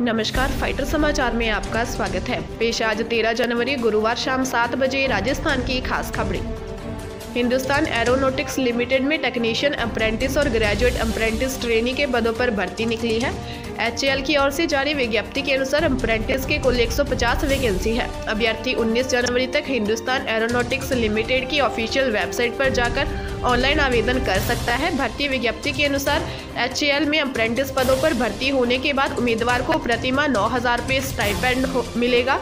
नमस्कार, फाइटर समाचार में आपका स्वागत है। पेश आज 13 जनवरी गुरुवार शाम 7 बजे राजस्थान की खास खबरें। हिंदुस्तान एरोनॉटिक्स लिमिटेड में टेक्नीशियन अप्रेंटिस और ग्रेजुएट अप्रेंटिस ट्रेनी के पदों पर भर्ती निकली है। HAL की ओर से जारी विज्ञप्ति के अनुसार अप्रेंटिस के कुल 150 वैकेंसी है। अभ्यर्थी 19 जनवरी तक हिंदुस्तान एरोनॉटिक्स लिमिटेड की ऑफिशियल वेबसाइट पर जाकर ऑनलाइन आवेदन कर सकता है। भर्ती विज्ञप्ति के अनुसार HAL में अप्रेंटिस पदों पर भर्ती होने के बाद उम्मीदवार को प्रतिमाह 9,000 रुपये स्टाइपेंड मिलेगा।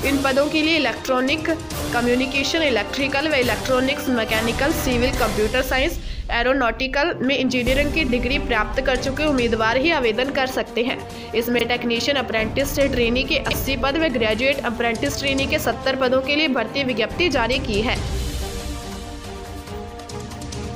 इन पदों के लिए इलेक्ट्रॉनिक कम्युनिकेशन, इलेक्ट्रिकल व electronics, mechanical, civil, computer science, aeronautical में इंजीनियरिंग की डिग्री प्राप्त कर चुके उम्मीदवार ही आवेदन कर सकते हैं। इसमें टेक्नीशियन अप्रेंटिस ट्रेनी के 80 पद व ग्रेजुएट अप्रेंटिस ट्रेनी के 70 पदों के लिए भर्ती विज्ञप्ति जारी की है।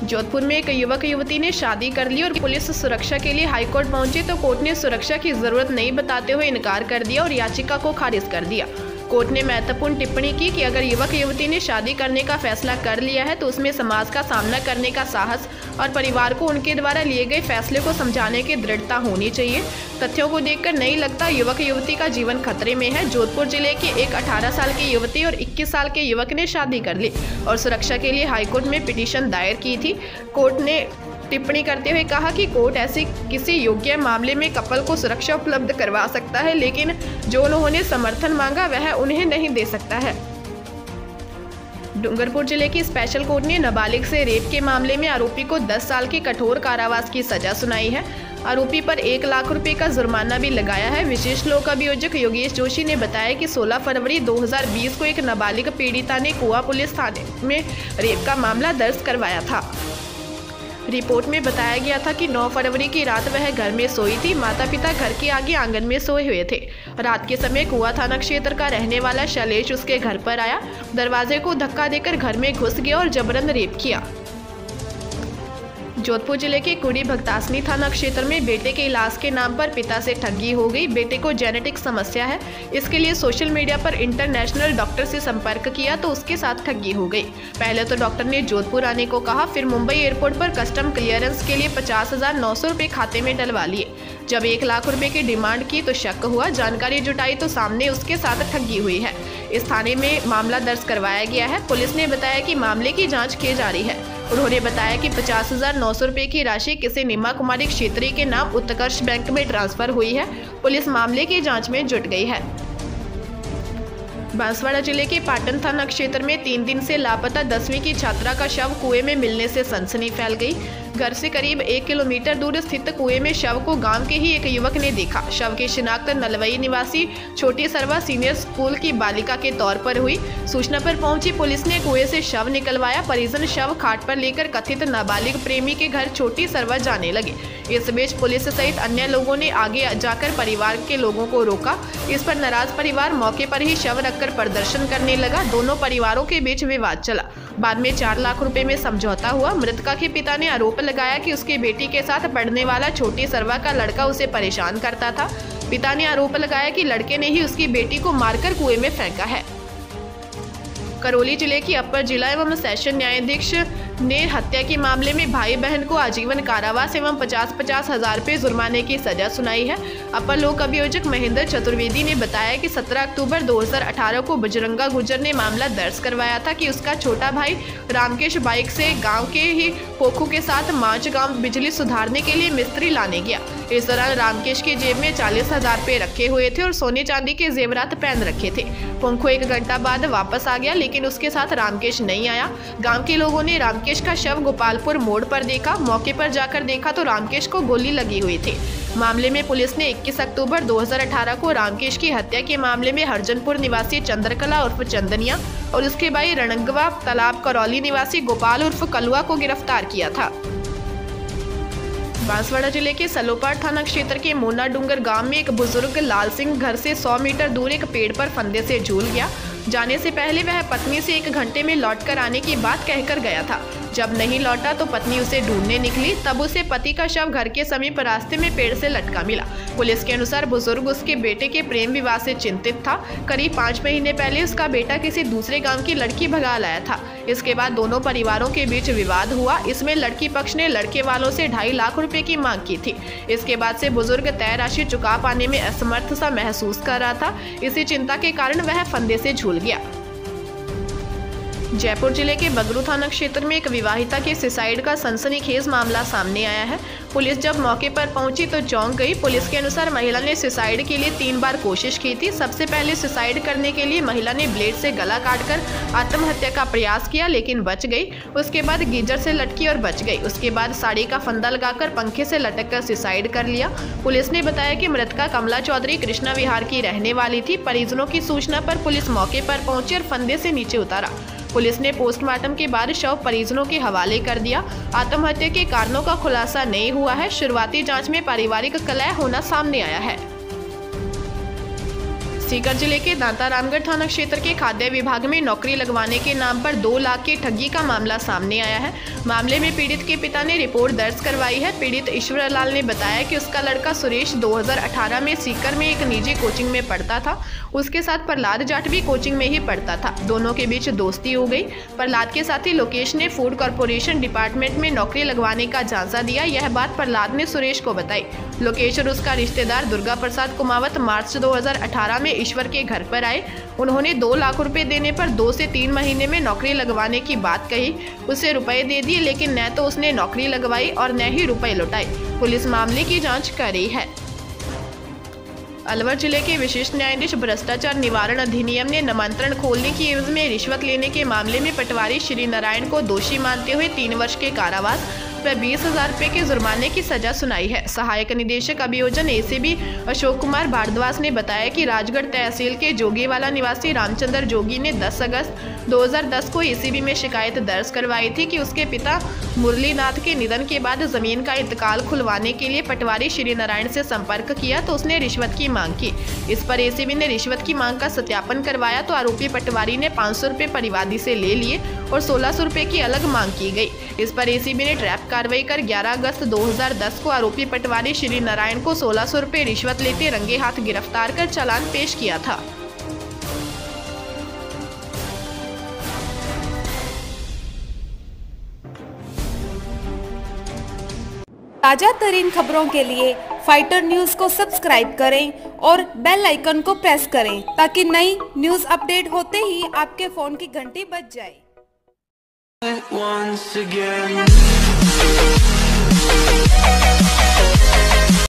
जोधपुर में एक युवक युवती ने शादी कर ली और पुलिस सुरक्षा के लिए हाईकोर्ट पहुंचे तो कोर्ट ने सुरक्षा की जरूरत नहीं बताते हुए इनकार कर दिया और याचिका को खारिज कर दिया। कोर्ट ने महत्वपूर्ण टिप्पणी की कि अगर युवक युवती ने शादी करने का फैसला कर लिया है तो उसमें समाज का सामना करने का साहस और परिवार को उनके द्वारा लिए गए फैसले को समझाने की दृढ़ता होनी चाहिए। तथ्यों को देखकर नहीं लगता युवक युवती का जीवन खतरे में है। जोधपुर जिले की एक 18 साल की युवती और 21 साल के युवक ने शादी कर ली और सुरक्षा के लिए हाईकोर्ट में पिटीशन दायर की थी। कोर्ट ने टिप्पणी करते हुए कहा कि कोर्ट ऐसे किसी योग्य मामले में कपल को सुरक्षा उपलब्ध करवा सकता है, लेकिन जो उन्होंने समर्थन मांगा वह उन्हें नहीं दे सकता है। डूंगरपुर जिले की स्पेशल कोर्ट ने नाबालिग से रेप के मामले में आरोपी को 10 साल की कठोर कारावास की सजा सुनाई है। आरोपी पर 1 लाख रुपए का जुर्माना भी लगाया है। विशेष लोक अभियोजक योगेश जोशी ने बताया कि 16 फरवरी 2020 को एक नाबालिग पीड़िता ने कुआ पुलिस थाने में रेप का मामला दर्ज करवाया था। रिपोर्ट में बताया गया था कि 9 फरवरी की रात वह घर में सोई थी। माता पिता घर के आगे आंगन में सोए हुए थे। रात के समय कुआ थाना क्षेत्र का रहने वाला शैलेश उसके घर पर आया, दरवाजे को धक्का देकर घर में घुस गया और जबरन रेप किया। जोधपुर जिले के कुड़ी भगतासनी थाना क्षेत्र में बेटे के इलाज के नाम पर पिता से ठगी हो गई। बेटे को जेनेटिक समस्या है, इसके लिए सोशल मीडिया पर इंटरनेशनल डॉक्टर से संपर्क किया तो उसके साथ ठगी हो गई। पहले तो डॉक्टर ने जोधपुर आने को कहा, फिर मुंबई एयरपोर्ट पर कस्टम क्लियरेंस के लिए 50,900 रुपये खाते में डलवा लिए। जब 1 लाख रुपए की डिमांड की तो शक हुआ। जानकारी जुटाई तो सामने उसके साथ ठगी हुई है। इस थाने में मामला दर्ज करवाया गया है। पुलिस ने बताया कि मामले की जांच की जा रही है। उन्होंने बताया कि 50,900 रुपये की राशि किसी नीमा कुमारी क्षेत्रीय के नाम उत्कर्ष बैंक में ट्रांसफर हुई है। पुलिस मामले की जांच में जुट गई है। बांसवाड़ा जिले के पाटन थाना क्षेत्र में 3 दिन से लापता 10वीं की छात्रा का शव कुएं में मिलने से सनसनी फैल गई। घर से करीब 1 किलोमीटर दूर स्थित कुएं में शव को गांव के ही एक युवक ने देखा। शव की शिनाख्त नलवई निवासी छोटी सरवा सीनियर स्कूल की बालिका के तौर पर हुई। सूचना पर पहुंची पुलिस ने कुएं से शव निकलवाया। परिजन शव खाट पर लेकर कथित नाबालिग प्रेमी के घर छोटी सरवा जाने लगे। इस बीच पुलिस सहित अन्य लोगों ने आगे जाकर परिवार के लोगों को रोका। इस पर नाराज परिवार मौके पर ही शव रखकर प्रदर्शन करने लगा। दोनों परिवारों के बीच विवाद चला। बाद में 4 लाख रुपए में समझौता हुआ। मृतका के पिता ने आरोप लगाया कि उसकी बेटी के साथ पढ़ने वाला छोटी सरवा का लड़का उसे परेशान करता था। पिता ने आरोप लगाया कि लड़के ने ही उसकी बेटी को मारकर कुएं में फेंका है। करौली जिले की अपर जिला एवं सेशन न्यायाधीश ने हत्या के मामले में भाई बहन को आजीवन कारावास एवं 50-50 हजार रुपये जुर्माने की सजा सुनाई है। अपर लोक अभियोजक महेंद्र चतुर्वेदी ने बताया कि 17 अक्टूबर 2018 को बजरंगा गुर्जर ने मामला दर्ज करवाया था कि उसका छोटा भाई रामकेश बाइक से गांव के ही पोखू के साथ मांच गांव बिजली सुधारने के लिए मिस्त्री लाने गया। इस दौरान रामकेश की जेब में 40,000 रुपये रखे हुए थे और सोने चांदी के जेवरात पहन रखे थे। पोंखो 1 घंटा बाद वापस आ गया, लेकिन उसके साथ रामकेश नहीं आया। गांव के लोगों ने रामकेश का शव गोपालपुर मोड़ पर देखा। मौके पर जाकर देखा तो रामकेश को गोली लगी हुई थी। मामले में पुलिस ने 21 अक्टूबर 2018 को रामकेश की हत्या के मामले में हरजनपुर निवासी चंद्रकला उर्फ चंदनिया और उसके भाई रणंगवा तालाब करौली निवासी गोपाल उर्फ कलुआ को गिरफ्तार किया था। बांसवाड़ा जिले के सलोपाड़ थाना क्षेत्र के मोना डूंगर गांव में एक बुजुर्ग लाल सिंह घर से 100 मीटर दूर एक पेड़ पर फंदे से झूल गया। जाने से पहले वह पत्नी से 1 घंटे में लौटकर आने की बात कहकर गया था। जब नहीं लौटा तो पत्नी उसे ढूंढने निकली, तब उसे पति का शव घर के समीप रास्ते में पेड़ से लटका मिला। पुलिस के अनुसार बुजुर्ग उसके बेटे के प्रेम विवाह से चिंतित था। करीब 5 महीने पहले उसका बेटा किसी दूसरे गांव की लड़की भगा लाया था। इसके बाद दोनों परिवारों के बीच विवाद हुआ। इसमें लड़की पक्ष ने लड़के वालों से 2.5 लाख रुपए की मांग की थी। इसके बाद से बुजुर्ग तय राशि चुका पाने में असमर्थ सा महसूस कर रहा था। इसी चिंता के कारण वह फंदे से झूल गया। जयपुर जिले के बगरू थाना क्षेत्र में एक विवाहिता के सुसाइड का सनसनीखेज मामला सामने आया है। पुलिस जब मौके पर पहुंची तो चौंक गई। पुलिस के अनुसार महिला ने सुसाइड के लिए 3 बार कोशिश की थी। सबसे पहले सुसाइड करने के लिए महिला ने ब्लेड से गला काटकर आत्महत्या का प्रयास किया, लेकिन बच गई। उसके बाद गीजर से लटकी और बच गई। उसके बाद साड़ी का फंदा लगाकर पंखे से लटककर सुसाइड कर लिया। पुलिस ने बताया कि मृतका कमला चौधरी कृष्णा विहार की रहने वाली थी। परिजनों की सूचना पर पुलिस मौके पर पहुंची और फंदे से नीचे उतारा। पुलिस ने पोस्टमार्टम के बाद शव परिजनों के हवाले कर दिया। आत्महत्या के कारणों का खुलासा नहीं हुआ है। शुरुआती जांच में पारिवारिक कलह होना सामने आया है। सीकर जिले के दांता रामगढ़ थाना क्षेत्र के खाद्य विभाग में नौकरी लगवाने के नाम पर 2 लाख की ठगी का मामला सामने आया है। मामले में पीड़ित के पिता ने रिपोर्ट दर्ज करवाई है। पीड़ित ईश्वर लाल ने बताया कि उसका लड़का सुरेश 2018 में सीकर में एक निजी कोचिंग में पढ़ता था। उसके साथ प्रहलाद जाट भी कोचिंग में ही पढ़ता था। दोनों के बीच दोस्ती हो गई। प्रहलाद के साथी लोकेश ने फूड कॉर्पोरेशन डिपार्टमेंट में नौकरी लगवाने का झांसा दिया। यह बात प्रहलाद ने सुरेश को बताई। लोकेश और उसका रिश्तेदार दुर्गा प्रसाद कुमावत मार्च 2018 में ईश्वर के घर पर आए। उन्होंने 2 लाख रुपए देने पर 2 से 3 महीने में नौकरी लगवाने की बात कही। उसे रुपए दे दिए, लेकिन न तो उसने नौकरी लगवाई और न ही रुपए लौटाए। पुलिस मामले की जांच कर रही है। अलवर जिले के विशिष्ट न्यायाधीश भ्रष्टाचार निवारण अधिनियम ने नामांतरण खोलने की एवज में रिश्वत लेने के मामले में पटवारी श्री नारायण को दोषी मानते हुए 3 वर्ष के कारावास व 20,000 रुपए के जुर्माने की सजा सुनाई है। सहायक निदेशक अभियोजन एसीबी अशोक कुमार भारद्वाज ने बताया कि राजगढ़ तहसील के जोगीवाला निवासी रामचंद्र जोगी ने 10 अगस्त 2010 को एसीबी में शिकायत दर्ज करवाई थी कि उसके पिता मुरलीनाथ के निधन के बाद जमीन का इंतकाल खुलवाने के लिए पटवारी श्री नारायण से संपर्क किया तो उसने रिश्वत की मांग की। इस पर एसीबी ने रिश्वत की मांग का सत्यापन करवाया तो आरोपी पटवारी ने 500 रुपए परिवादी से ले लिए और 1600 रुपए की अलग मांग की गई। इस पर एसीबी ने ट्रैप कार्रवाई कर 11 अगस्त 2010 को आरोपी पटवारी श्री नारायण को 1600 रुपए रिश्वत लेते रंगे हाथ गिरफ्तार कर चालान पेश किया था। ताजा तरीन खबरों के लिए फाइटर न्यूज को सब्सक्राइब करें और बेल आइकन को प्रेस करें ताकि नई न्यूज अपडेट होते ही आपके फोन की घंटी बज जाए। Once again